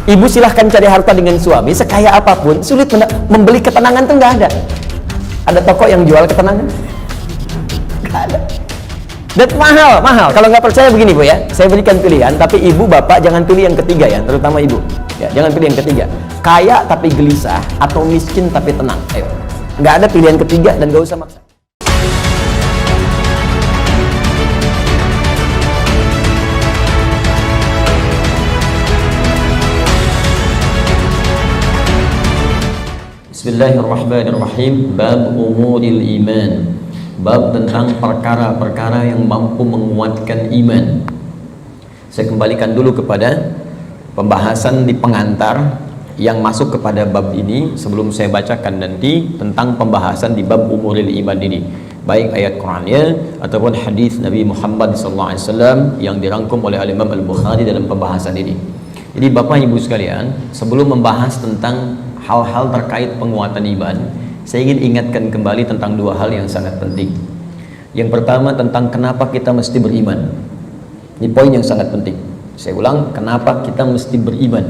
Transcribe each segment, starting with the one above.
Ibu silahkan cari harta dengan suami sekaya apapun, sulit membeli ketenangan tuh nggak ada. Ada toko yang jual ketenangan? Nggak ada. Dan mahal. Kalau nggak percaya begini Bu ya, saya berikan pilihan, tapi ibu bapak jangan pilih yang ketiga ya, terutama ibu. Ya, jangan pilih yang ketiga. Kaya tapi gelisah atau miskin tapi tenang. Ayo. Nggak ada pilihan ketiga dan nggak usah maksa. Bismillahirrahmanirrahim. Bab umuril iman. Bab tentang perkara-perkara yang mampu menguatkan iman. Saya kembalikan dulu kepada pembahasan di pengantar yang masuk kepada bab ini sebelum saya bacakan nanti tentang pembahasan di bab umuril iman ini, baik ayat Qur'annya ataupun hadis Nabi Muhammad SAW yang dirangkum oleh Imam Al-Bukhari dalam pembahasan ini. Jadi Bapak Ibu sekalian, sebelum membahas tentang hal-hal terkait penguatan iman, saya ingin ingatkan kembali tentang dua hal yang sangat penting. Yang pertama tentang kenapa kita mesti beriman. Ini poin yang sangat penting. Saya ulang, kenapa kita mesti beriman.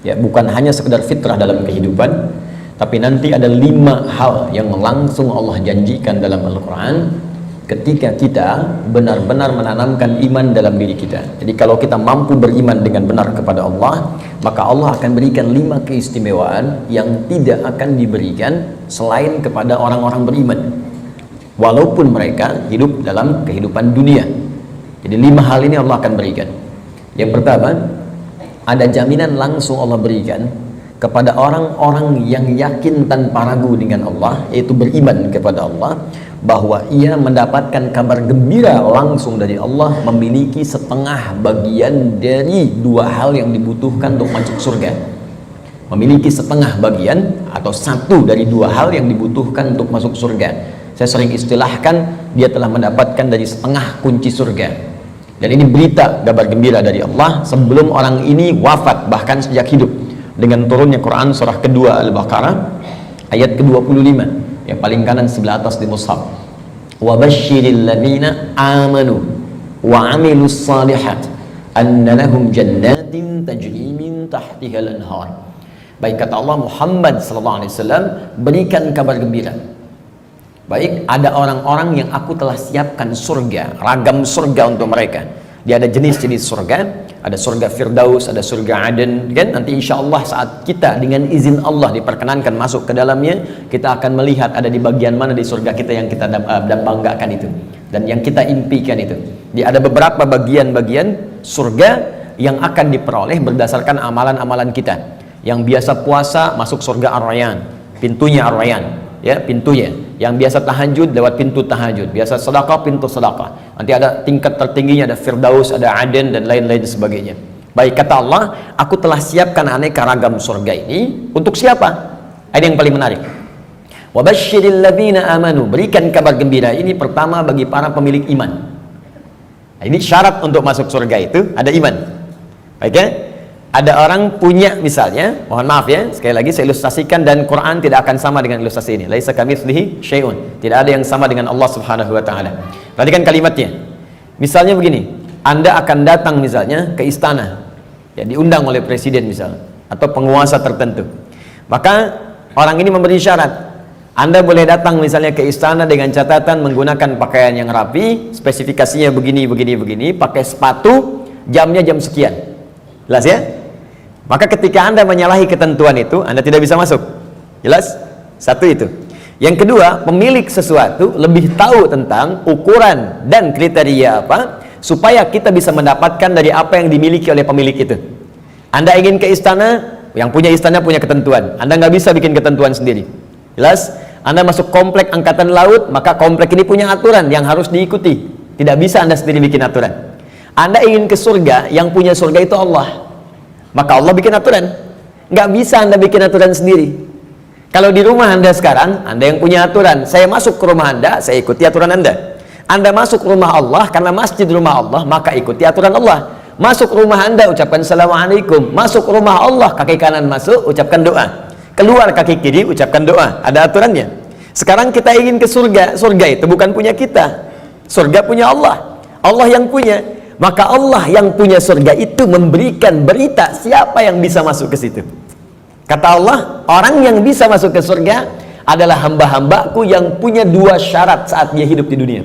Ya, bukan hanya sekedar fitrah dalam kehidupan, tapi nanti ada 5 hal yang langsung Allah janjikan dalam Al-Quran ketika kita benar-benar menanamkan iman dalam diri kita. Jadi kalau kita mampu beriman dengan benar kepada Allah, maka Allah akan berikan 5 keistimewaan yang tidak akan diberikan selain kepada orang-orang beriman, walaupun mereka hidup dalam kehidupan dunia. Jadi 5 hal ini Allah akan berikan. Yang pertama, ada jaminan langsung Allah berikan kepada orang-orang yang yakin tanpa ragu dengan Allah, yaitu beriman kepada Allah, bahwa ia mendapatkan kabar gembira langsung dari Allah, memiliki setengah bagian dari 2 hal yang dibutuhkan untuk masuk surga. Memiliki setengah bagian atau 1 dari 2 hal yang dibutuhkan untuk masuk surga. Saya sering istilahkan, dia telah mendapatkan dari setengah kunci surga. Dan ini berita kabar gembira dari Allah sebelum orang ini wafat, bahkan sejak hidup, dengan turunnya Quran surah kedua Al-Baqarah ayat ke-25 yang paling kanan sebelah atas di mushaf. Wa basyiril ladzina amanu wa 'amilus shalihat anna lahum jannatin tajri min tahtiha al-anhar. Baik, kata Allah, Muhammad sallallahu alaihi wasallam, berikan kabar gembira. Baik, ada orang-orang yang aku telah siapkan surga, ragam surga untuk mereka. Dia ada jenis-jenis surga, ada surga Firdaus, ada surga Aden, kan? Nanti insya Allah saat kita dengan izin Allah diperkenankan masuk ke dalamnya, kita akan melihat ada di bagian mana di surga kita yang kita banggakan itu, dan yang kita impikan itu. Dia ada beberapa bagian-bagian surga yang akan diperoleh berdasarkan amalan-amalan kita. Yang biasa puasa masuk surga Ar-Rayyan, pintunya Ar-Rayyan, ya, pintunya. Yang biasa tahajud lewat pintu tahajud, biasa sedekah pintu sedekah. Nanti ada tingkat tertingginya, ada Firdaus, ada Aden, dan lain-lain sebagainya. Baik, kata Allah, aku telah siapkan aneka ragam surga ini untuk siapa? Ada yang paling menarik. Wa basyiril ladzina amanu, berikan kabar gembira ini pertama bagi para pemilik iman. Nah, ini syarat untuk masuk surga itu ada iman. Baik ya? Ada orang punya, misalnya, mohon maaf ya, sekali lagi saya ilustrasikan, dan Quran tidak akan sama dengan ilustrasi ini. Laisa kamitslihi syai'un. Tidak ada yang sama dengan Allah Subhanahu wa taala. Perhatikan kalimatnya. Misalnya begini, Anda akan datang misalnya ke istana, ya, diundang oleh presiden misalnya, atau penguasa tertentu. Maka orang ini memberi syarat. Anda boleh datang misalnya ke istana dengan catatan menggunakan pakaian yang rapi, spesifikasinya begini, pakai sepatu, jamnya jam sekian. Jelas ya? Maka ketika Anda menyalahi ketentuan itu, Anda tidak bisa masuk. Jelas? Satu itu. Yang kedua, pemilik sesuatu lebih tahu tentang ukuran dan kriteria apa, supaya kita bisa mendapatkan dari apa yang dimiliki oleh pemilik itu. Anda ingin ke istana, yang punya istana punya ketentuan. Anda nggak bisa bikin ketentuan sendiri. Jelas? Anda masuk komplek angkatan laut, maka komplek ini punya aturan yang harus diikuti. Tidak bisa Anda sendiri bikin aturan. Anda ingin ke surga, yang punya surga itu Allah, maka Allah bikin aturan. Nggak bisa Anda bikin aturan sendiri. Kalau di rumah Anda sekarang, Anda yang punya aturan. Saya masuk ke rumah Anda, saya ikuti aturan Anda. Anda masuk ke rumah Allah, karena masjid rumah Allah, maka ikuti aturan Allah. Masuk rumah Anda, ucapkan Assalamualaikum. Masuk rumah Allah, kaki kanan masuk, ucapkan doa. Keluar kaki kiri, ucapkan doa. Ada aturannya. Sekarang kita ingin ke surga. Surga itu bukan punya kita. Surga punya Allah. Allah yang punya. maka Allah yang punya surga itu memberikan berita siapa yang bisa masuk ke situ. Kata Allah, orang yang bisa masuk ke surga adalah hamba-hambaku yang punya 2 syarat saat dia hidup di dunia.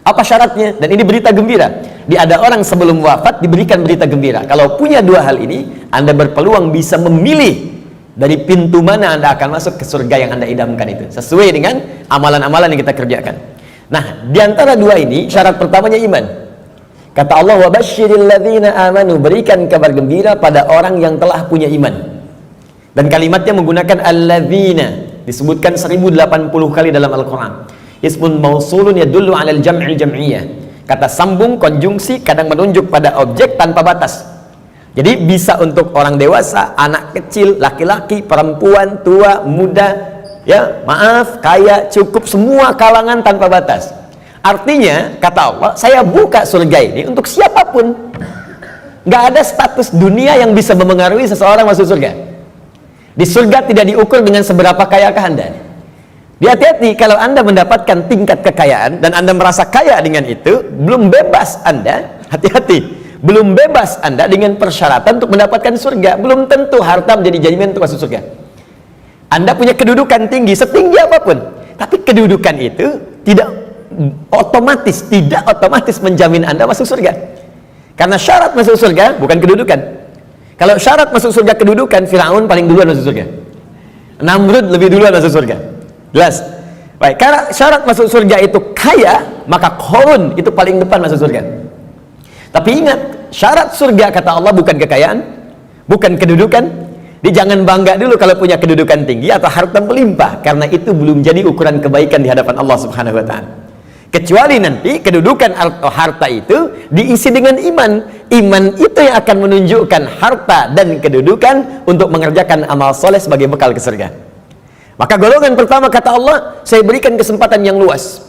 Apa syaratnya? Dan ini berita gembira. Ada orang sebelum wafat diberikan berita gembira. Kalau punya 2 hal ini, Anda berpeluang bisa memilih dari pintu mana Anda akan masuk ke surga yang Anda idamkan itu, sesuai dengan amalan-amalan yang kita kerjakan. Nah, di antara 2 ini, syarat pertamanya iman. Kata Allah, "Wabasyiril ladzina amanu", berikan kabar gembira pada orang yang telah punya iman. Dan kalimatnya menggunakan alladzina, disebutkan 1080 kali dalam Al-Quran. Ismun mausulun yadullu 'alal jam'il jam'iyah. Kata sambung, konjungsi, kadang menunjuk pada objek tanpa batas. Jadi bisa untuk orang dewasa, anak kecil, laki-laki, perempuan, tua, muda, ya, maaf, kaya, cukup, semua kalangan tanpa batas. Artinya, kata Allah, saya buka surga ini untuk siapapun. Nggak ada status dunia yang bisa memengaruhi seseorang masuk surga. Di surga tidak diukur dengan seberapa kayakah Anda. Hati-hati, kalau Anda mendapatkan tingkat kekayaan dan Anda merasa kaya dengan itu, belum bebas Anda, hati-hati, belum bebas Anda dengan persyaratan untuk mendapatkan surga. Belum tentu harta menjadi jaminan untuk masuk surga. Anda punya kedudukan tinggi, setinggi apapun, tapi kedudukan itu tidak otomatis menjamin Anda masuk surga. Karena syarat masuk surga bukan kedudukan. Kalau syarat masuk surga kedudukan, Firaun paling duluan masuk surga, Namrud lebih duluan masuk surga. Jelas? Baik, karena syarat masuk surga itu kaya, maka Qarun itu paling depan masuk surga. Tapi ingat, syarat surga kata Allah bukan kekayaan, bukan kedudukan. Jangan bangga dulu kalau punya kedudukan tinggi atau harta melimpah, karena itu belum jadi ukuran kebaikan di hadapan Allah Subhanahu wa taala. Kecuali nanti kedudukan atau harta itu diisi dengan iman. Iman itu yang akan menunjukkan harta dan kedudukan untuk mengerjakan amal soleh sebagai bekal ke surga. Maka golongan pertama kata Allah, saya berikan kesempatan yang luas.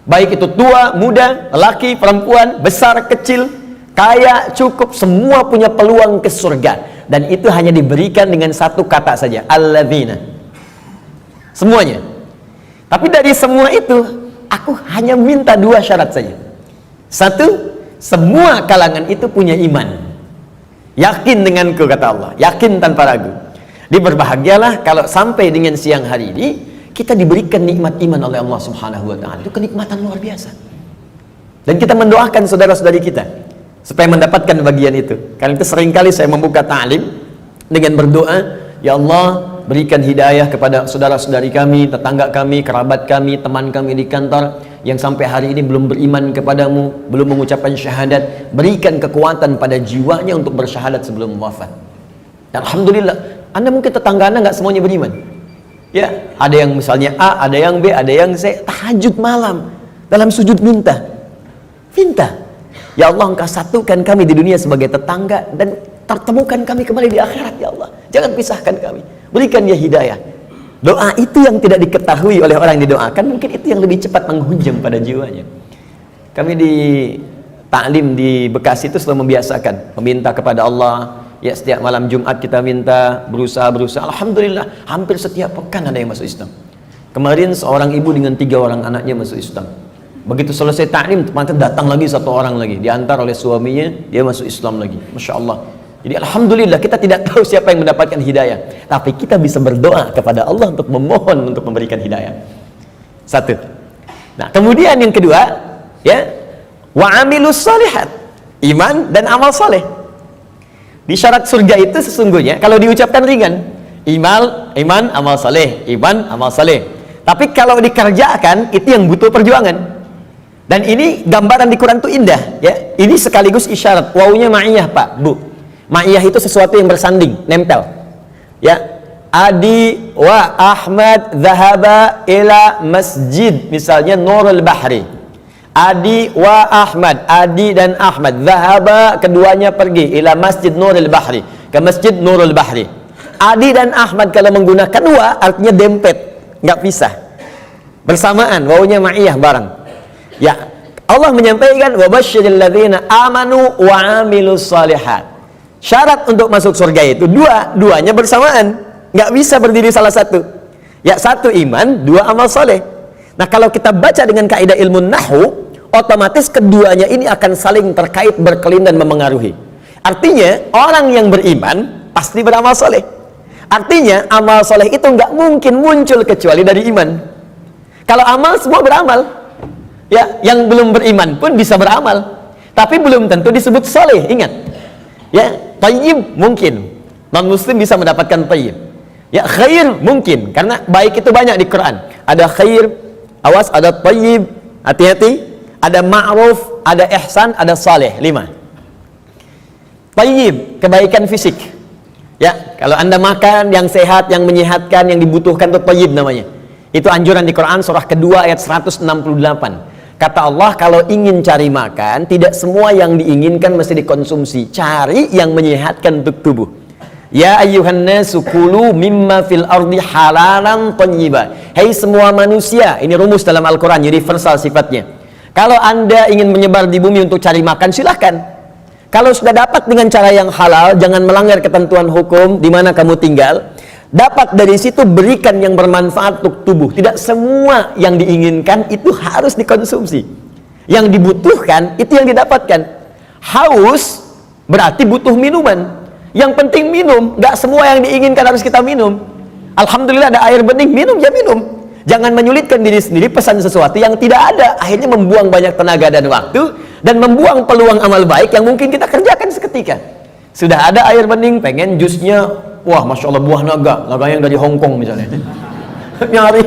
Baik itu tua, muda, laki, perempuan, besar, kecil, kaya, cukup, semua punya peluang ke surga. Dan itu hanya diberikan dengan 1 kata saja, alladzina. Semuanya. Tapi dari semua itu, aku hanya minta 2 syarat saja. 1, semua kalangan itu punya iman. Yakin denganku, kata Allah. Yakin tanpa ragu. Berbahagialah kalau sampai dengan siang hari ini, kita diberikan nikmat iman oleh Allah Subhanahu wa ta'ala. Itu kenikmatan luar biasa. Dan kita mendoakan saudara-saudari kita supaya mendapatkan bagian itu. Karena itu seringkali saya membuka ta'lim dengan berdoa, ya Allah, berikan hidayah kepada saudara-saudari kami, tetangga kami, kerabat kami, teman kami di kantor yang sampai hari ini belum beriman kepadamu, belum mengucapkan syahadat. Berikan kekuatan pada jiwanya untuk bersyahadat sebelum wafat. Dan alhamdulillah, Anda mungkin tetangga Anda nggak semuanya beriman. Ya, ada yang misalnya A, ada yang B, ada yang C, tahajud malam dalam sujud minta. Ya Allah, Engkau satukan kami di dunia sebagai tetangga dan pertemukan kami kembali di akhirat, ya Allah. Jangan pisahkan kami. Berikan dia hidayah. Doa itu yang tidak diketahui oleh orang yang didoakan, mungkin itu yang lebih cepat menghujam pada jiwanya. Kami di taklim di Bekasi itu selalu membiasakan meminta kepada Allah. Ya, setiap malam Jumat kita minta, berusaha. Alhamdulillah, hampir setiap pekan ada yang masuk Islam. Kemarin seorang ibu dengan 3 orang anaknya masuk Islam. Begitu selesai taklim, datang lagi 1 orang lagi, diantar oleh suaminya, dia masuk Islam lagi. Masya Allah. Jadi alhamdulillah, kita tidak tahu siapa yang mendapatkan hidayah, tapi kita bisa berdoa kepada Allah untuk memohon untuk memberikan hidayah. 1. Nah, kemudian yang kedua, ya, wa amilus shalihat, iman dan amal soleh. Di syarat surga itu sesungguhnya kalau diucapkan ringan, iman, amal soleh, iman, amal soleh. Tapi kalau dikerjakan itu yang butuh perjuangan. Dan ini gambaran di Quran itu indah, ya. Ini sekaligus isyarat. Wawunya ma'iyah, Pak, Bu. Ma'iyah itu sesuatu yang bersanding, nempel. Ya. Adi wa Ahmad zahaba ila masjid, misalnya Nurul Bahri. Adi wa Ahmad, Adi dan Ahmad, zahaba, keduanya pergi ila masjid Nurul Bahri, ke masjid Nurul Bahri. Adi dan Ahmad kalau menggunakan wa artinya dempet, nggak pisah, bersamaan, wawunya ma'iyah bareng. Ya, Allah menyampaikan wa basyiril ladzina amanu wa amilus shalihat. Syarat untuk masuk surga itu duanya bersamaan, nggak bisa berdiri salah satu. Ya, 1 iman, 2 amal soleh. Nah, kalau kita baca dengan kaidah ilmu nahwu, otomatis keduanya ini akan saling terkait, berkelin dan memengaruhi. Artinya orang yang beriman pasti beramal soleh. Artinya amal soleh itu nggak mungkin muncul kecuali dari iman. Kalau amal semua beramal, ya, yang belum beriman pun bisa beramal, tapi belum tentu disebut soleh. Ingat, ya, tayyib mungkin non muslim bisa mendapatkan tayyib, ya, khair mungkin karena baik itu banyak di Quran. Ada khair, awas, ada tayyib, hati-hati, ada ma'ruf, ada ihsan, ada saleh. 5. Tayyib, kebaikan fisik, ya, kalau anda makan yang sehat, yang menyehatkan, yang dibutuhkan, itu tayyib namanya. Itu anjuran di Quran surah kedua ayat 168. Kata Allah, kalau ingin cari makan, tidak semua yang diinginkan mesti dikonsumsi. Cari yang menyehatkan untuk tubuh. Ya ayyuhan nasu kulu mimma fil ardi halalan thayyiba. Hei semua manusia, ini rumus dalam Al-Quran, universal sifatnya. Kalau anda ingin menyebar di bumi untuk cari makan, silahkan. Kalau sudah dapat dengan cara yang halal, jangan melanggar ketentuan hukum di mana kamu tinggal. Dapat dari situ, berikan yang bermanfaat untuk tubuh. Tidak semua yang diinginkan itu harus dikonsumsi. Yang dibutuhkan itu yang didapatkan. Haus berarti butuh minuman. Yang penting minum. Gak semua yang diinginkan harus kita minum. Alhamdulillah ada air bening, minum ya minum. Jangan menyulitkan diri sendiri pesan sesuatu yang tidak ada. Akhirnya membuang banyak tenaga dan waktu, dan membuang peluang amal baik yang mungkin kita kerjakan seketika. Sudah ada air bening, pengen jusnya, wah Masya Allah buah naga yang dari Hongkong misalnya. nyari,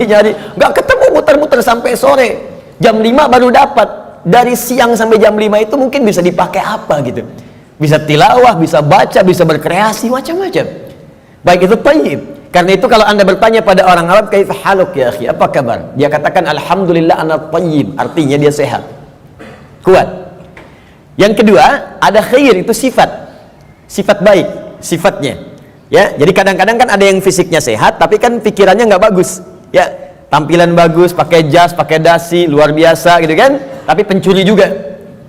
gak ketemu, muter-muter sampai sore. Jam 5 baru dapat. Dari siang sampai jam 5 itu mungkin bisa dipakai apa gitu. Bisa tilawah, bisa baca, bisa berkreasi, macam-macam. Baik itu tayyib. Karena itu kalau anda bertanya pada orang Arab, kaifa haluk ya akhi, apa kabar? Dia katakan alhamdulillah ana tayyib, artinya dia sehat, kuat. Yang kedua, ada khair, itu sifat baik, sifatnya. Ya, jadi kadang-kadang kan ada yang fisiknya sehat, tapi kan pikirannya nggak bagus. Ya, tampilan bagus, pakai jas, pakai dasi, luar biasa gitu kan. Tapi pencuri juga,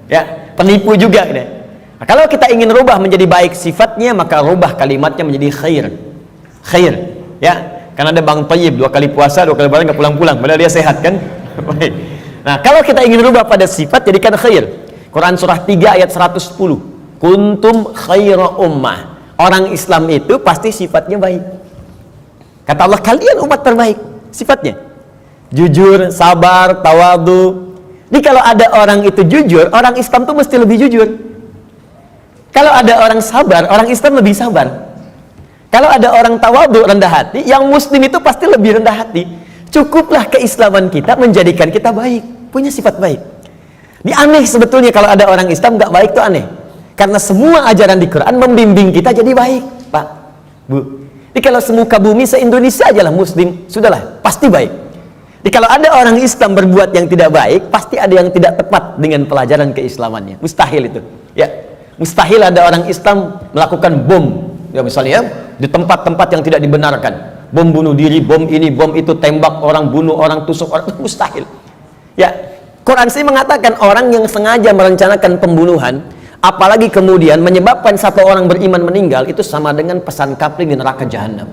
ya, penipu juga. Gitu. Nah, kalau kita ingin rubah menjadi baik sifatnya, maka rubah kalimatnya menjadi khair, ya. Karena ada Bang Tayyib 2 kali puasa, 2 kali lebaran nggak pulang-pulang, padahal dia sehat kan. Baik. Nah, kalau kita ingin rubah pada sifat, jadikan khair. Quran surah 3 ayat 110. Kuntum khaira ummah. Orang Islam itu pasti sifatnya baik. Kata Allah, kalian umat terbaik. Sifatnya jujur, sabar, tawadu. Jadi kalau ada orang itu jujur, orang Islam tuh mesti lebih jujur. Kalau ada orang sabar, orang Islam lebih sabar. Kalau ada orang tawadu, rendah hati, yang muslim itu pasti lebih rendah hati. Cukuplah keislaman kita menjadikan kita baik, punya sifat baik. Ini aneh sebetulnya kalau ada orang Islam nggak baik, tuh aneh. Karena semua ajaran di Quran membimbing kita jadi baik, Pak, Bu. Jadi kalau semuka bumi se-Indonesia aja lah muslim, sudahlah, pasti baik. Jadi kalau ada orang Islam berbuat yang tidak baik, pasti ada yang tidak tepat dengan pelajaran keislamannya. Mustahil itu. Ya, mustahil ada orang Islam melakukan bom, ya misalnya di tempat-tempat yang tidak dibenarkan. Bom bunuh diri, bom ini, bom itu, tembak orang, bunuh orang, tusuk orang, mustahil. Ya, Quran sih mengatakan orang yang sengaja merencanakan pembunuhan, apalagi kemudian menyebabkan satu orang beriman meninggal, itu sama dengan pesan kapling di neraka jahanam.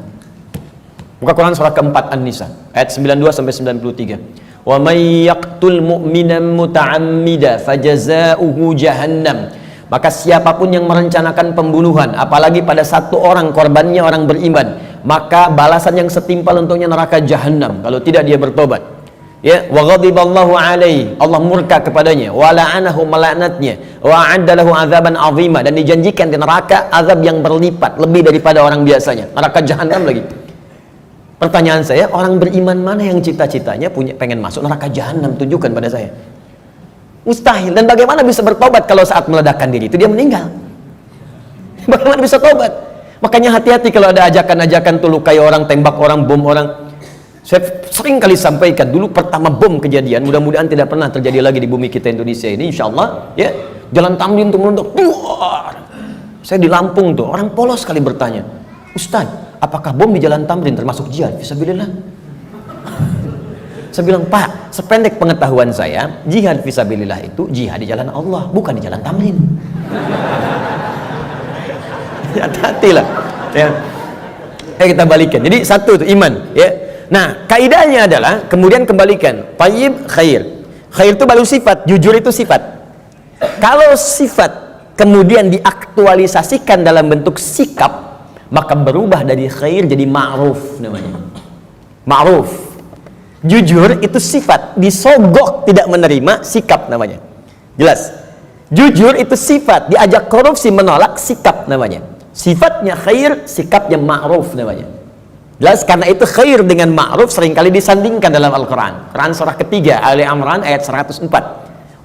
Buka Quran surah keempat An-Nisa ayat 92 sampai 93. Wa may yaqtul mu'minan muta'ammida fajaza'uhu jahannam. Maka siapapun yang merencanakan pembunuhan, apalagi pada satu orang korbannya orang beriman, maka balasan yang setimpal untuknya neraka jahanam kalau tidak dia bertobat. Ya, wa ghadiballahu alaihi, Allah murka kepadanya, wa la'anahu, melaknatnya, wa a'adda lahu azaban azima, dan dijanjikan di neraka azab yang berlipat lebih daripada orang biasanya, neraka jahanam lagi. Pertanyaan saya, orang beriman mana yang cita-citanya pengen masuk neraka jahanam? Tunjukkan pada saya. Mustahil. Dan bagaimana bisa bertobat kalau saat meledakkan diri itu dia meninggal? Bagaimana bisa tobat? Makanya hati-hati kalau ada ajakan-ajakan tuh lukai orang, tembak orang, bom orang. Saya sering kali sampaikan, dulu pertama bom kejadian, mudah-mudahan tidak pernah terjadi lagi di bumi kita Indonesia ini, insya Allah, ya, Jalan Tamrin tuh melontok, saya di Lampung tuh, orang polos sekali bertanya, Ustaz, apakah bom di Jalan Tamrin termasuk jihad? Fisabilillah. Saya bilang, Pak, sependek pengetahuan saya, jihad fisabilillah itu jihad di jalan Allah, bukan di Jalan Tamrin. Hati-hati lah, ya. Kita balikan. Jadi satu itu iman, ya. Nah, kaidahnya adalah kemudian kembalikan tayyib khair. Khair itu baru sifat, jujur itu sifat. Kalau sifat kemudian diaktualisasikan dalam bentuk sikap, maka berubah dari khair jadi ma'ruf namanya. Ma'ruf. Jujur itu sifat, disogok tidak menerima, sikap namanya. Jelas? Jujur itu sifat, diajak korupsi menolak, sikap namanya. Sifatnya khair, sikapnya ma'ruf namanya. Jelas? Karena itu khair dengan ma'ruf seringkali disandingkan dalam Al-Quran. Quran surah ketiga, Ali Imran ayat 104.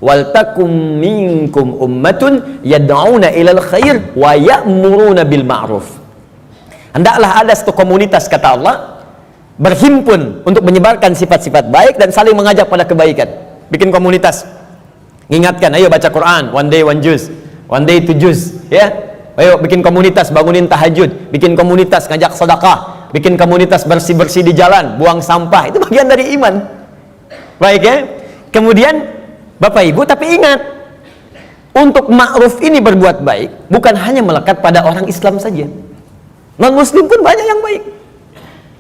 Wal takum minkum ummatun yad'una ilal khair wa ya'muruna bil ma'ruf. Hendaklah ada satu komunitas, kata Allah, berhimpun untuk menyebarkan sifat-sifat baik dan saling mengajak pada kebaikan. Bikin komunitas. Ingatkan, ayo baca Quran, one day one juz, one day two juz, ya. Ayo bikin komunitas, bangunin tahajud, bikin komunitas ngajak sedekah, bikin komunitas bersih-bersih di jalan, buang sampah, itu bagian dari iman. Baik ya. Kemudian Bapak Ibu, tapi ingat, untuk ma'ruf ini berbuat baik bukan hanya melekat pada orang Islam saja. Non muslim pun banyak yang baik.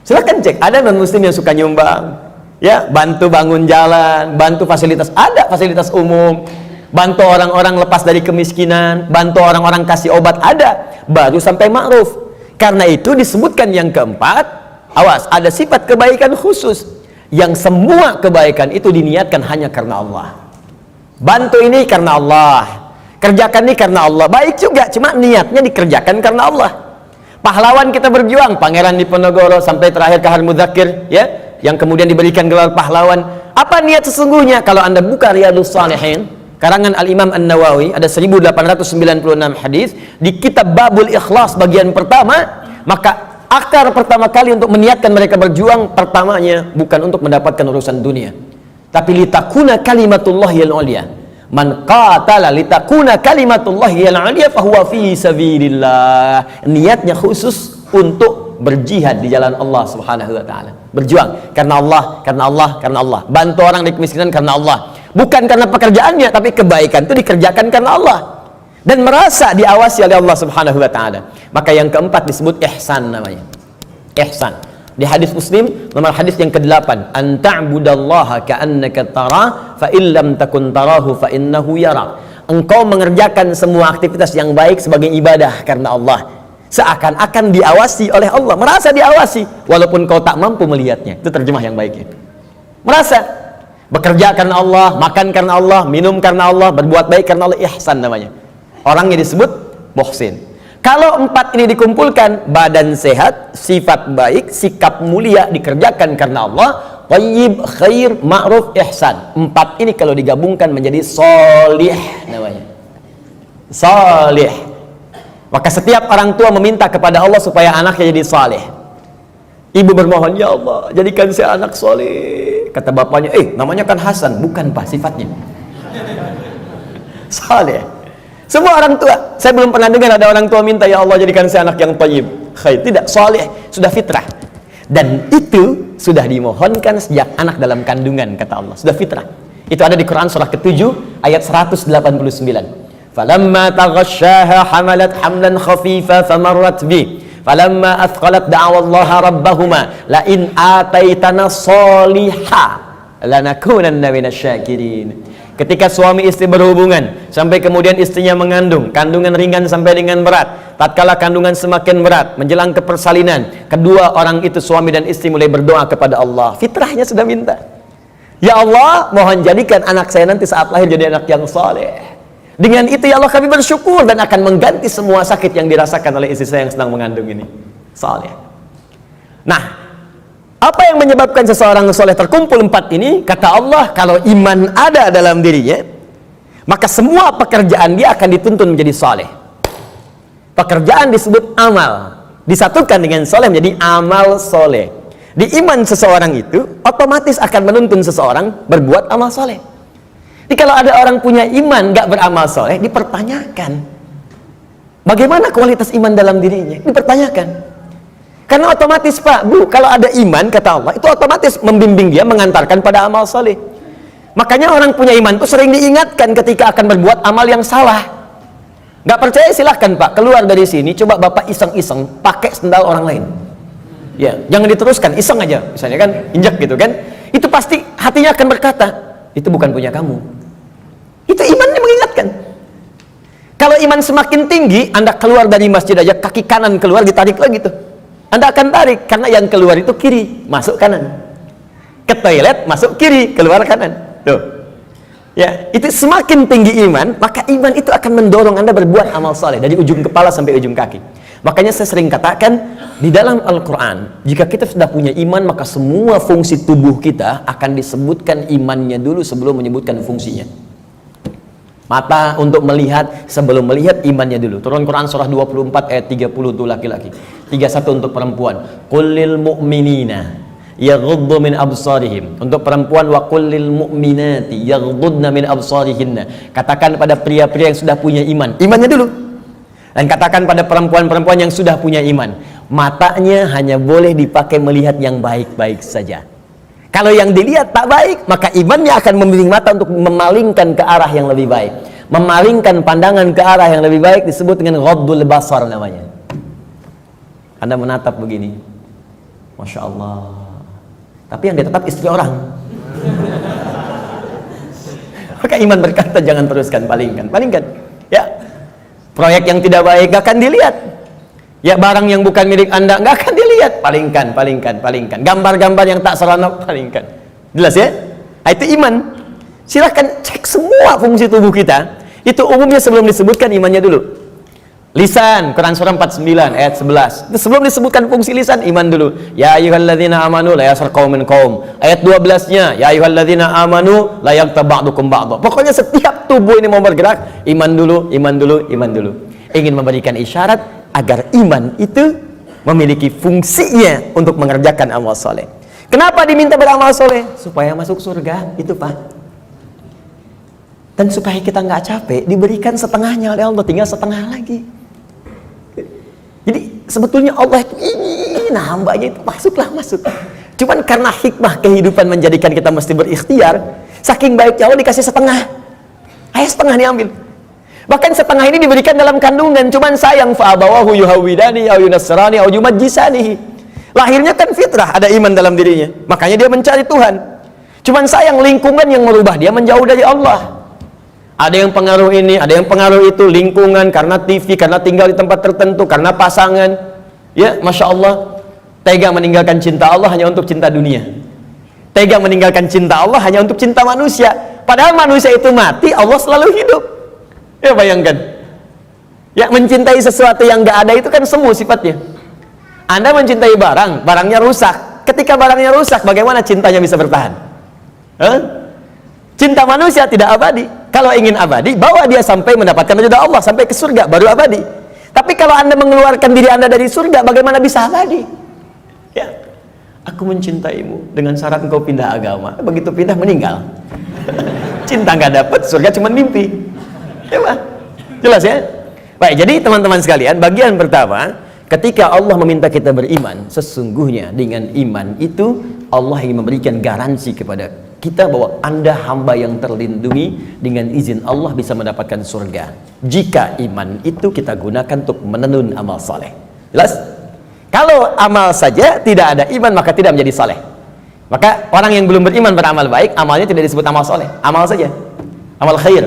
Silakan cek, ada non muslim yang suka nyumbang, ya, bantu bangun jalan, bantu fasilitas, ada fasilitas umum, bantu orang-orang lepas dari kemiskinan, bantu orang-orang kasih obat, ada, baru sampai ma'ruf. Karena itu disebutkan yang keempat, awas, ada sifat kebaikan khusus yang semua kebaikan itu diniatkan hanya karena Allah. Bantu ini karena Allah, kerjakan ini karena Allah, baik juga, cuma niatnya dikerjakan karena Allah. Pahlawan kita berjuang, Pangeran Diponegoro sampai terakhir Kahar Muzakir, ya, yang kemudian diberikan gelar pahlawan. Apa niat sesungguhnya? Kalau Anda buka Riyadhus Shalihin karangan Al-Imam An-Nawawi, ada 1896 hadis di kitab Babul Ikhlas bagian pertama, maka akar pertama kali untuk meniatkan mereka berjuang, pertamanya bukan untuk mendapatkan urusan dunia, tapi litakuna kalimatullahi al-ulya. Man qatala litakuna kalimatullahi al-ulya fahuwa fi sabilillah. Niatnya khusus untuk berjihad di jalan Allah Subhanahu wa taala. Berjuang karena Allah, karena Allah, karena Allah. Bantu orang di kemiskinan karena Allah. Bukan karena pekerjaannya, tapi kebaikan itu dikerjakan karena Allah. Dan merasa diawasi oleh Allah Subhanahu wa taala. Maka yang keempat disebut ihsan namanya. Ihsan. Di hadis Muslim nomor hadis yang ke-8, an ta'budallaha ka'annaka tara fa illam takun tarahu fa innahu yara. Engkau mengerjakan semua aktivitas yang baik sebagai ibadah karena Allah, seakan-akan diawasi oleh Allah, merasa diawasi walaupun kau tak mampu melihatnya. Itu terjemah yang baiknya. Merasa bekerja karena Allah, makan karena Allah, minum karena Allah, berbuat baik karena Allah, ihsan namanya. Orangnya disebut muhsin. Kalau empat ini dikumpulkan, badan sehat, sifat baik, sikap mulia, dikerjakan karena Allah, thayyib, khair, ma'ruf, ihsan. Empat ini kalau digabungkan menjadi sholih namanya. Sholih. Maka setiap orang tua meminta kepada Allah supaya anaknya jadi saleh. Ibu bermohon, ya Allah, jadikan saya anak soleh. Kata bapaknya, namanya kan Hasan. Bukan Pak, sifatnya saleh. Semua orang tua, saya belum pernah dengar ada orang tua minta, ya Allah jadikan saya anak yang thayyib, khair. Tidak, saleh, sudah fitrah. Dan itu sudah dimohonkan sejak anak dalam kandungan, kata Allah, sudah fitrah. Itu ada di Quran surah ke-7 ayat 189. Falamma taghasyaha hamalat hamlan khafifa famarrat bi. Falamma athqalat da'awallaha rabbahuma la in ataitana sholiha lanakunanna minasyakirin. Ketika suami istri berhubungan sampai kemudian istrinya mengandung, kandungan ringan sampai dengan berat, tatkala kandungan semakin berat menjelang ke persalinan, kedua orang itu suami dan istri mulai berdoa kepada Allah. Fitrahnya sudah minta, ya Allah, mohon jadikan anak saya nanti saat lahir jadi anak yang saleh. Dengan itu ya Allah kami bersyukur dan akan mengganti semua sakit yang dirasakan oleh istri saya yang sedang mengandung ini. Saleh. Nah, apa yang menyebabkan seseorang soleh terkumpul empat ini? Kata Allah, kalau iman ada dalam dirinya, maka semua pekerjaan dia akan dituntun menjadi soleh. Pekerjaan disebut amal, disatukan dengan soleh menjadi amal soleh. Di iman seseorang itu otomatis akan menuntun seseorang berbuat amal soleh. Jadi kalau ada orang punya iman gak beramal soleh, dipertanyakan bagaimana kualitas iman dalam dirinya, dipertanyakan. Karena otomatis Pak, Bu, kalau ada iman, kata Allah, itu otomatis membimbing dia, mengantarkan pada amal soleh. Makanya orang punya iman itu sering diingatkan ketika akan berbuat amal yang salah. Gak percaya silahkan Pak, keluar dari sini, coba Bapak iseng-iseng pakai sendal orang lain. Ya, jangan diteruskan, iseng aja, misalnya kan, injak gitu kan. Itu pasti hatinya akan berkata, itu bukan punya kamu. Itu imannya mengingatkan. Kalau iman semakin tinggi, Anda keluar dari masjid aja, kaki kanan keluar, ditarik lagi tuh. Anda akan tarik, karena yang keluar itu kiri, masuk kanan. Ke toilet, masuk kiri, keluar kanan. Tuh. Ya, itu semakin tinggi iman, maka iman itu akan mendorong Anda berbuat amal saleh dari ujung kepala sampai ujung kaki. Makanya saya sering katakan, di dalam Al-Quran, jika kita sudah punya iman, maka semua fungsi tubuh kita akan disebutkan imannya dulu sebelum menyebutkan fungsinya. Mata untuk melihat, sebelum melihat imannya dulu. Turun Quran surah 24 ayat 30 untuk laki-laki, 31 untuk perempuan. Qulil mu'minina yaghuddu min absarihim. Untuk perempuan, wa qulil mu'minati yaghuddna min absarihinna. Katakan pada pria-pria yang sudah punya iman, imannya dulu. Dan katakan pada perempuan-perempuan yang sudah punya iman, matanya hanya boleh dipakai melihat yang baik-baik saja. Kalau yang dilihat tak baik, maka imannya akan membimbing mata untuk memalingkan ke arah yang lebih baik. Memalingkan pandangan ke arah yang lebih baik disebut dengan ghaddul basar namanya. Anda menatap begini, Masya Allah, tapi yang ditatap istri orang. Maka iman berkata jangan teruskan, palingkan. Ya, proyek yang tidak baik gak akan dilihat. Ya, barang yang bukan milik Anda nggak akan dilihat, palingkan. Gambar-gambar yang tak seronok, palingkan. Jelas ya? Nah, itu iman. Silahkan cek semua fungsi tubuh kita. Itu umumnya sebelum disebutkan imannya dulu. Lisan, Quran surah 49 ayat 11. Itu sebelum disebutkan fungsi lisan, iman dulu. Ya ayyuhalladzina amanu la yaskhar qaumin qaum. Ayat 12-nya, ya ayyuhalladzina amanu la yaghtab ba'dukum ba'dha. Pokoknya setiap tubuh ini mau bergerak, iman dulu. Ingin memberikan isyarat agar iman itu memiliki fungsinya untuk mengerjakan amal soleh. Kenapa diminta beramal soleh? Supaya masuk surga, itu Pak. Dan supaya kita nggak capek, diberikan setengahnya oleh Allah, tinggal setengah lagi. Jadi sebetulnya Allah itu ingin hambanya itu masuk. Cuman karena hikmah kehidupan menjadikan kita mesti berikhtiar, saking baiknya Allah dikasih setengah. Ayo setengah diambil. Bahkan setengah ini diberikan dalam kandungan. Cuman sayang, fa'abawahu yuhawidani au yunasrani au yumajjisani. Lahirnya kan fitrah, ada iman dalam dirinya, makanya dia mencari Tuhan. Cuman sayang, lingkungan yang merubah dia menjauh dari Allah. Ada yang pengaruh ini, ada yang pengaruh itu, lingkungan, karena TV, karena tinggal di tempat tertentu, karena pasangan. Ya, Masya Allah, tega meninggalkan cinta Allah hanya untuk cinta dunia. Tega meninggalkan cinta Allah hanya untuk cinta manusia. Padahal manusia itu mati, Allah selalu hidup. Ya, bayangkan. Ya, mencintai sesuatu yang gak ada itu kan semu sifatnya. Anda mencintai barang, barangnya rusak. Ketika barangnya rusak, bagaimana cintanya bisa bertahan? Cinta manusia tidak abadi. Kalau ingin abadi, bawa dia sampai mendapatkan ridha Allah, sampai ke surga, baru abadi. Tapi kalau Anda mengeluarkan diri Anda dari surga, bagaimana bisa abadi? Ya, aku mencintaimu dengan syarat engkau pindah agama. Begitu pindah, meninggal. Cinta nggak dapat, surga cuma mimpi. Ya, Pak? Jelas ya? Baik, jadi teman-teman sekalian, bagian pertama, ketika Allah meminta kita beriman, sesungguhnya dengan iman itu Allah ingin memberikan garansi kepada kita bahwa Anda hamba yang terlindungi, dengan izin Allah bisa mendapatkan surga jika iman itu kita gunakan untuk menenun amal saleh. Jelas? Kalau amal saja tidak ada iman, maka tidak menjadi saleh. Maka orang yang belum beriman beramal baik, amalnya tidak disebut amal saleh, amal saja, amal khair.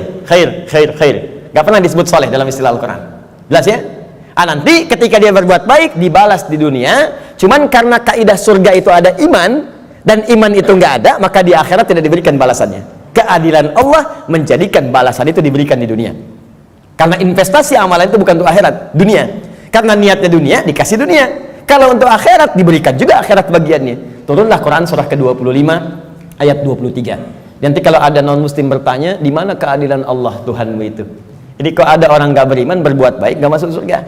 Gak pernah disebut saleh dalam istilah Al-Quran. Jelas ya? Nanti ketika dia berbuat baik dibalas di dunia. Cuman karena kaidah surga itu ada iman, dan iman itu nggak ada, maka di akhirat tidak diberikan balasannya. Keadilan Allah menjadikan balasan itu diberikan di dunia. Karena investasi amalan itu bukan untuk akhirat, dunia. Karena niatnya dunia, dikasih dunia. Kalau untuk akhirat, diberikan juga akhirat bagiannya. Turunlah Quran surah ke-25 ayat 23. Nanti kalau ada non muslim bertanya, di mana keadilan Allah Tuhanmu itu? Jadi kalau ada orang nggak beriman berbuat baik nggak masuk surga,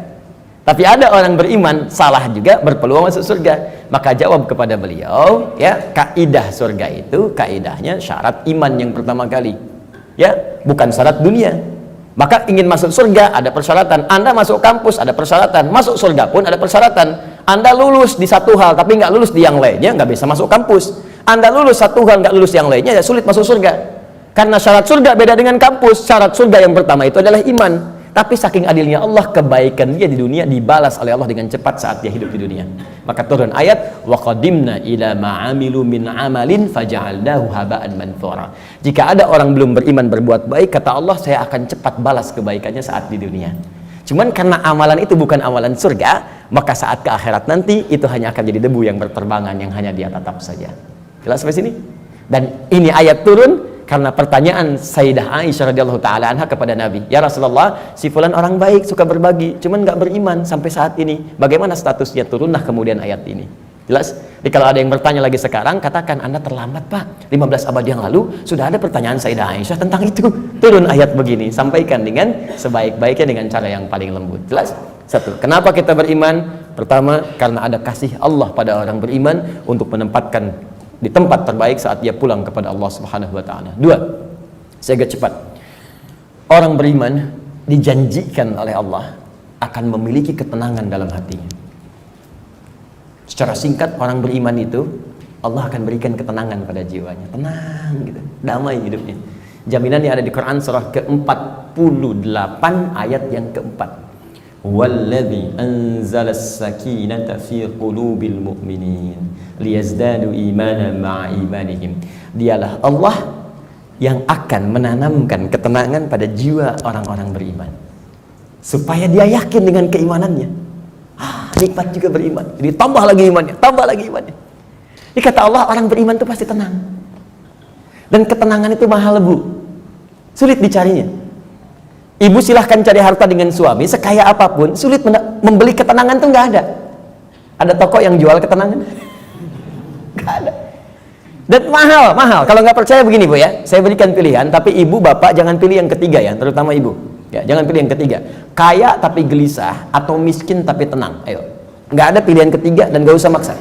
tapi ada orang beriman salah juga berpeluang masuk surga. Maka jawab kepada beliau, ya, kaidah surga itu kaidahnya syarat iman yang pertama kali, ya, bukan syarat dunia. Maka ingin masuk surga ada persyaratan. Anda masuk kampus ada persyaratan, masuk surga pun ada persyaratan. Anda lulus di satu hal tapi nggak lulus di yang lainnya, nggak bisa masuk kampus. Anda lulus satu hal nggak lulus yang lainnya, ya sulit masuk surga. Karena syarat surga beda dengan kampus. Syarat surga yang pertama itu adalah iman. Tapi saking adilnya Allah, kebaikan dia di dunia dibalas oleh Allah dengan cepat saat dia hidup di dunia. Maka turun ayat, wa qadimna ila ma'amilu min amalin faja'alnahu haba'an manthura. Jika ada orang belum beriman berbuat baik, kata Allah, saya akan cepat balas kebaikannya saat di dunia. Cuman karena amalan itu bukan amalan surga, maka saat ke akhirat nanti itu hanya akan jadi debu yang berterbangan yang hanya dia tatap saja. Jelas sampai sini? Dan ini ayat turun karena pertanyaan Sayyidah Aisyah radhiyallahu taala anha kepada Nabi, ya Rasulullah, si fulan orang baik, suka berbagi, cuman nggak beriman sampai saat ini. Bagaimana statusnya? Turunlah kemudian ayat ini. Jelas? Jadi kalau ada yang bertanya lagi sekarang, katakan Anda terlambat Pak. 15 abad yang lalu sudah ada pertanyaan Sayyidah Aisyah tentang itu. Turun ayat begini, sampaikan dengan sebaik-baiknya dengan cara yang paling lembut. Jelas? Satu, kenapa kita beriman? Pertama, karena ada kasih Allah pada orang beriman untuk menempatkan di tempat terbaik saat dia pulang kepada Allah Subhanahu wa taala. Dua, saya agak cepat. Orang beriman dijanjikan oleh Allah akan memiliki ketenangan dalam hatinya. Secara singkat, orang beriman itu Allah akan berikan ketenangan pada jiwanya. Tenang gitu, damai hidupnya. Jaminannya ada di Quran surah ke-48 ayat yang keempat. Walladzi anzalas sakinata fi qulubil mu'minin liyazdadu imanan ma'a imanihim. Dialah Allah yang akan menanamkan ketenangan pada jiwa orang-orang beriman supaya dia yakin dengan keimanannya. Nikmat juga beriman. Jadi tambah lagi imannya, tambah lagi imannya. Ini kata Allah, orang beriman itu pasti tenang. Dan ketenangan itu mahal, Bu. Sulit dicarinya. Ibu silahkan cari harta dengan suami sekaya apapun, sulit membeli ketenangan tuh nggak ada. Ada toko yang jual ketenangan? Nggak ada. Dan mahal. Kalau nggak percaya begini Bu ya, saya berikan pilihan, tapi ibu bapak jangan pilih yang ketiga ya, terutama ibu. Ya, jangan pilih yang ketiga. Kaya tapi gelisah atau miskin tapi tenang. Ayo, nggak ada pilihan ketiga dan nggak usah maksa.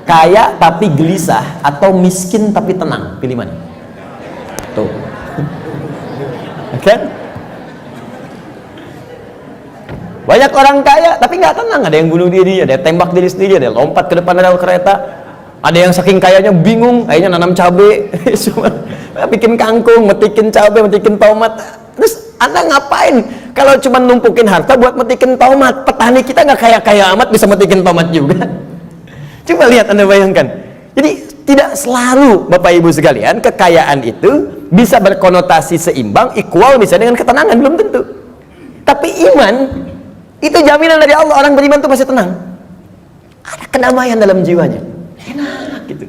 Kaya tapi gelisah atau miskin tapi tenang, pilih mana? Tuh. Kan? Banyak orang kaya tapi nggak tenang, ada yang bunuh diri, ada yang tembak diri sendiri, ada yang lompat ke depan rel kereta, ada yang saking kayanya bingung, akhirnya nanam cabai, bikin kangkung, metikin cabai, metikin tomat. Terus Anda ngapain kalau cuma numpukin harta buat metikin tomat? Petani kita nggak kaya-kaya amat bisa metikin tomat juga. Coba lihat, Anda bayangkan. Jadi tidak selalu Bapak Ibu sekalian kekayaan itu bisa berkonotasi seimbang, equal misalnya dengan ketenangan, belum tentu. Tapi iman itu jaminan dari Allah, orang beriman itu pasti tenang. Ada kedamaian dalam jiwanya. Enak gitu.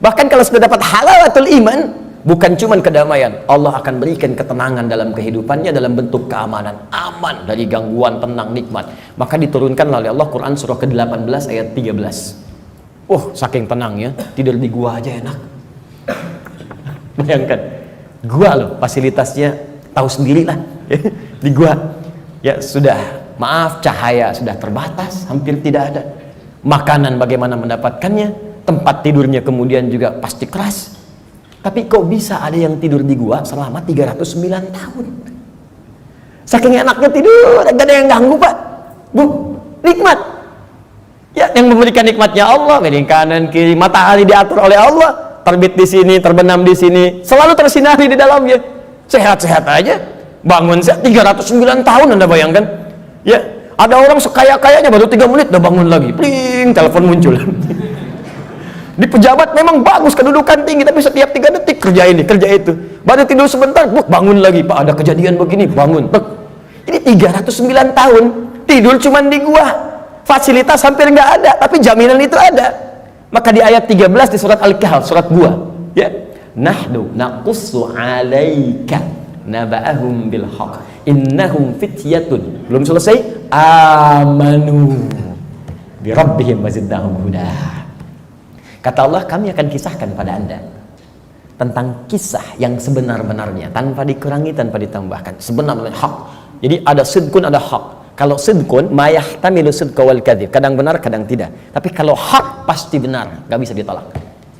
Bahkan kalau sudah dapat halawatul iman, bukan cuma kedamaian, Allah akan berikan ketenangan dalam kehidupannya dalam bentuk keamanan, aman dari gangguan, tenang, nikmat. Maka diturunkan oleh Allah Quran surah ke-18 ayat 13. Saking tenangnya, tidur di gua aja enak. Bayangkan, gua loh, fasilitasnya tahu sendiri lah. Di gua, ya sudah, maaf, cahaya sudah terbatas, hampir tidak ada. Makanan bagaimana mendapatkannya, tempat tidurnya kemudian juga pasti keras. Tapi kok bisa ada yang tidur di gua selama 309 tahun? Saking enaknya tidur, gak ada yang ganggu Pak, Bu, nikmat. Ya, yang memberikan nikmatnya Allah, miring kanan kiri, matahari diatur oleh Allah, terbit di sini, terbenam di sini, selalu tersinari di dalamnya. Sehat-sehat aja, bangun 309 tahun, Anda bayangkan? Ya, ada orang sekaya-kayanya baru 3 menit udah bangun lagi, pling, telepon muncul. Di pejabat memang bagus, kedudukan tinggi, tapi setiap 3 detik kerja ini, kerja itu. Baru tidur sebentar, bangun lagi, Pak ada kejadian begini, bangun. Ini 309 tahun tidur cuman di gua. Fasilitas hampir nggak ada, tapi jaminan itu ada. Maka di ayat 13 di surat Al-Kahf, surat gua, ya, nahnu naqussu 'alaika naba'ahum bil haqq innahum fityatun, belum selesai, amanu bi rabbihim wazidnahum huda. Kata Allah, kami akan kisahkan pada Anda tentang kisah yang sebenar-benarnya, tanpa dikurangi, tanpa ditambahkan, sebenarnya hak. Jadi ada sidqun, ada hak. Kalau sidqun, mayahtamilu sidqa wal kadzib, kadang benar, kadang tidak. Tapi kalau hak pasti benar, gak bisa ditolak.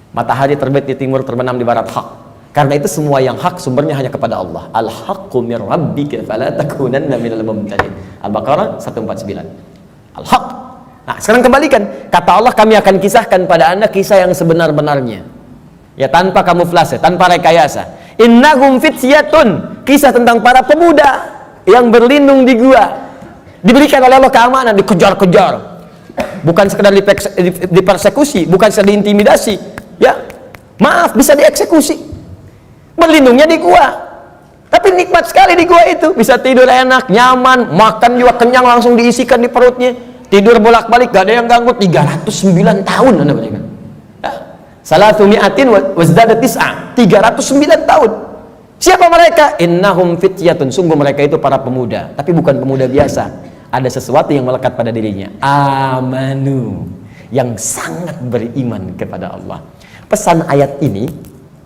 Matahari terbit di timur, terbenam di barat, hak. Karena itu semua yang hak sumbernya hanya kepada Allah. Al-haqqu mir rabbika fala takunanna minal mumtarin. Al-Baqarah 149. Al-haq. Nah, sekarang kembalikan. Kata Allah, kami akan kisahkan pada Anda kisah yang sebenar-benarnya. Ya, tanpa kamuflase, tanpa rekayasa. Innahum fityatun, kisah tentang para pemuda yang berlindung di gua. Diberikan oleh Allah keamanan, dikejar-kejar. Bukan sekedar dipersekusi, bukan sekedar diintimidasi. Ya, maaf, bisa dieksekusi. Berlindungnya di gua. Tapi nikmat sekali di gua itu. Bisa tidur enak, nyaman, makan juga kenyang langsung diisikan di perutnya. Tidur bolak-balik, gak ada yang ganggu. 309 tahun Anda bayangkan. Salatu mi'atin wazdada tis'a, 309 tahun. Siapa mereka? Innahum fityatun, sungguh mereka itu para pemuda, tapi bukan pemuda biasa. Ada sesuatu yang melekat pada dirinya. Amanu, yang sangat beriman kepada Allah. Pesan ayat ini,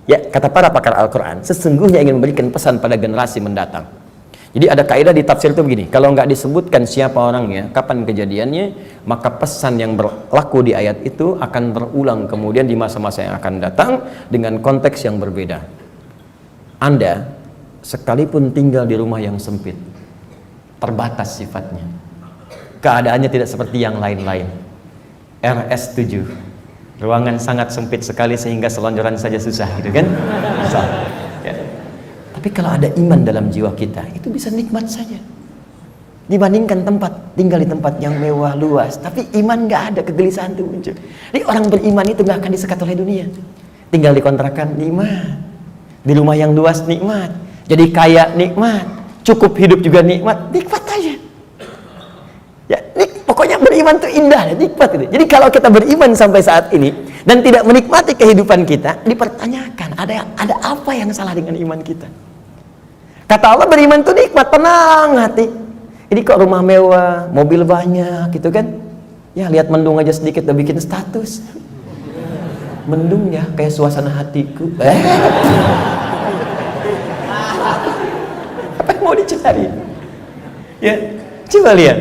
ya, kata para pakar Al-Quran, sesungguhnya ingin memberikan pesan pada generasi mendatang. Jadi ada kaidah di tafsir itu begini, kalau nggak disebutkan siapa orangnya, kapan kejadiannya, maka pesan yang berlaku di ayat itu akan berulang kemudian di masa-masa yang akan datang dengan konteks yang berbeda. Anda sekalipun tinggal di rumah yang sempit, terbatas sifatnya, keadaannya tidak seperti yang lain-lain. RS7, ruangan sangat sempit sekali sehingga selonjoran saja susah, gitu kan? Ya. Tapi kalau ada iman dalam jiwa kita, itu bisa nikmat saja. Dibandingkan tinggal di tempat yang mewah, luas, tapi iman nggak ada, kegelisahan itu muncul. Jadi orang beriman itu nggak akan disekat oleh dunia. Tinggal di kontrakan, nikmat. Di rumah yang luas, nikmat. Jadi kaya, nikmat. Cukup hidup juga nikmat. Nikmat aja. Ya, pokoknya beriman itu indah, nikmat itu. Jadi kalau kita beriman sampai saat ini dan tidak menikmati kehidupan kita, dipertanyakan ada apa yang salah dengan iman kita? Kata Allah, beriman itu nikmat, tenang hati. Ini kok rumah mewah, mobil banyak, gitu kan? Ya lihat mendung aja sedikit udah bikin status. Mendung ya, kayak suasana hatiku. Apa yang mau dicari? Ya, coba lihat.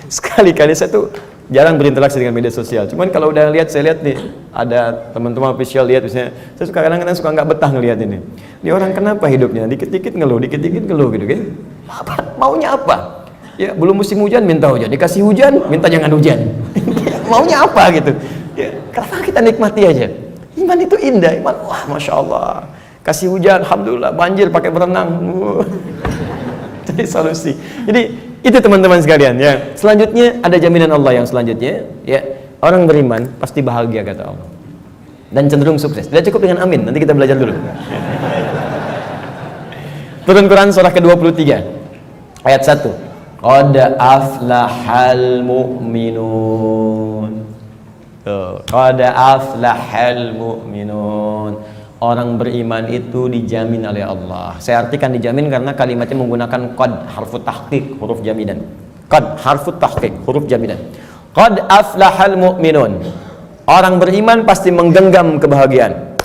Sekali-kali saya tuh jarang berinteraksi dengan media sosial. Cuman kalau udah lihat, saya lihat nih, ada teman-teman official lihat, misalnya, saya suka kadang-kadang suka nggak betah ngelihat ini. Ini orang kenapa hidupnya? Dikit-dikit ngeluh gitu kan? Apa? Maunya apa? Ya, belum musim hujan minta hujan, dikasih hujan minta jangan hujan. Maunya apa gitu? Ya, kenapa kita nikmati aja? Iman itu indah, iman, wah masya Allah. Kasih hujan, alhamdulillah, banjir pakai berenang. Jadi solusi. Jadi itu teman-teman sekalian ya. Selanjutnya ada jaminan Allah yang selanjutnya ya, orang beriman pasti bahagia kata Allah dan cenderung sukses. Tidak cukup dengan amin, nanti kita belajar dulu. Turun Quran surah ke-23 ayat 1. Qad aflahal mu'minun. Qad aflahal mu'minun. Orang beriman itu dijamin oleh Allah. Saya artikan dijamin karena kalimatnya menggunakan qad, harfu tahqiq, huruf jaminan. Qad, harfu tahqiq, huruf jaminan. Qad aflahal mu'minun. Orang beriman pasti menggenggam kebahagiaan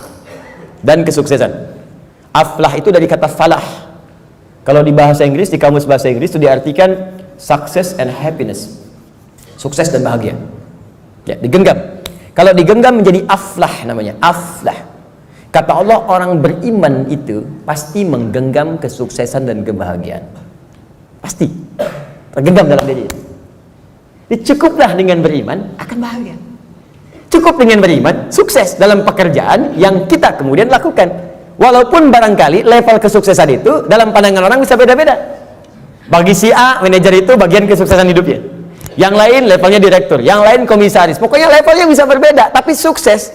dan kesuksesan. Aflah itu dari kata falah. Kalau di bahasa Inggris, di kamus bahasa Inggris itu diartikan success and happiness. Sukses dan bahagia. Ya, digenggam. Kalau digenggam menjadi aflah namanya, aflah. Kata Allah, orang beriman itu pasti menggenggam kesuksesan dan kebahagiaan. Pasti tergenggam dalam diri. Cukuplah dengan beriman akan bahagia. Cukup dengan beriman sukses dalam pekerjaan yang kita kemudian lakukan. Walaupun barangkali level kesuksesan itu dalam pandangan orang bisa beda-beda. Bagi si A, manajer itu bagian kesuksesan hidupnya. Yang lain levelnya direktur, yang lain komisaris. Pokoknya levelnya bisa berbeda, tapi sukses.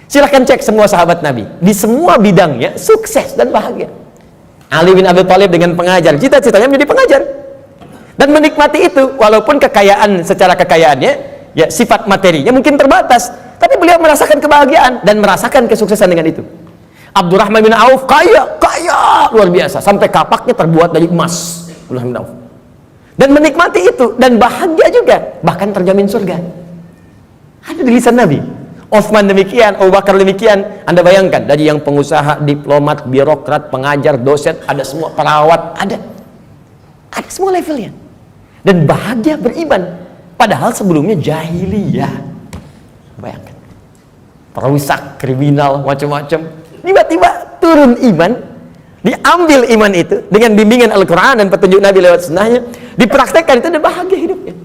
Silahkan cek semua sahabat Nabi, di semua bidangnya sukses dan bahagia. Ali bin Abi Thalib dengan pengajar, cita-citanya menjadi pengajar dan menikmati itu, walaupun kekayaan secara kekayaannya, ya sifat materinya mungkin terbatas, tapi beliau merasakan kebahagiaan dan merasakan kesuksesan dengan itu. Abdurrahman bin Auf kaya luar biasa, sampai kapaknya terbuat dari emas. Abdurrahman bin Auf dan menikmati itu dan bahagia juga, bahkan terjamin surga. Ada di lisan Nabi. Utsman demikian, Abu Bakar demikian. Anda bayangkan, dari yang pengusaha, diplomat, birokrat, pengajar, dosen, ada semua, perawat, ada semua levelnya. Dan bahagia beriman, padahal sebelumnya jahiliyah. Bayangkan, perusak, kriminal, macam-macam. Tiba-tiba turun iman, diambil iman itu dengan bimbingan Al-Quran dan petunjuk Nabi lewat sunnahnya, dipraktekkan itu dan bahagia hidupnya.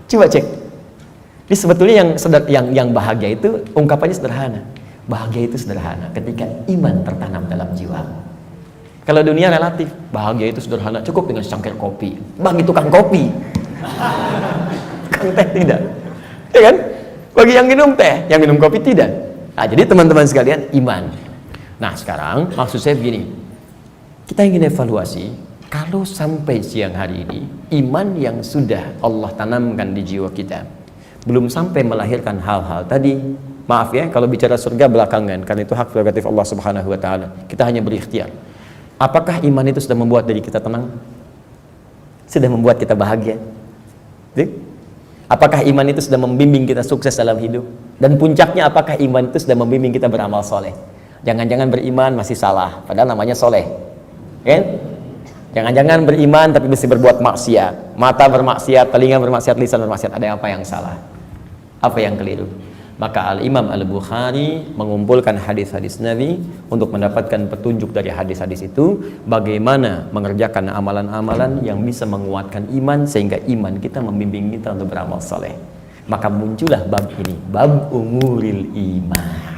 Coba cek. Ini sebetulnya yang bahagia itu ungkapannya sederhana. Bahagia itu sederhana ketika iman tertanam dalam jiwa. Kalau dunia relatif, bahagia itu sederhana, cukup dengan secangkir kopi. Bagi tukang kopi, tukang teh tidak, ya kan? Bagi yang minum teh, yang minum kopi tidak. Nah, jadi teman-teman sekalian, iman. Nah, sekarang maksud saya begini, kita ingin evaluasi, kalau sampai siang hari ini, iman yang sudah Allah tanamkan di jiwa kita, belum sampai melahirkan hal-hal tadi, maaf ya, kalau bicara surga belakangan, karena itu hak prerogatif Allah Subhanahu wa Ta'ala, kita hanya berikhtiar. Apakah iman itu sudah membuat diri kita tenang? Sudah membuat kita bahagia? Apakah iman itu sudah membimbing kita sukses dalam hidup? Dan puncaknya, apakah iman itu sudah membimbing kita beramal soleh? Jangan-jangan beriman masih salah, padahal namanya soleh, kan? Jangan-jangan beriman tapi mesti berbuat maksiat, mata bermaksiat, telinga bermaksiat, lisan bermaksiat. Ada apa yang salah? Apa yang keliru? Maka Al-Imam Al-Bukhari mengumpulkan hadis-hadis Nabi untuk mendapatkan petunjuk dari hadis-hadis itu, bagaimana mengerjakan amalan-amalan yang bisa menguatkan iman sehingga iman kita membimbing kita untuk beramal soleh. Maka muncullah bab ini, bab umuril iman.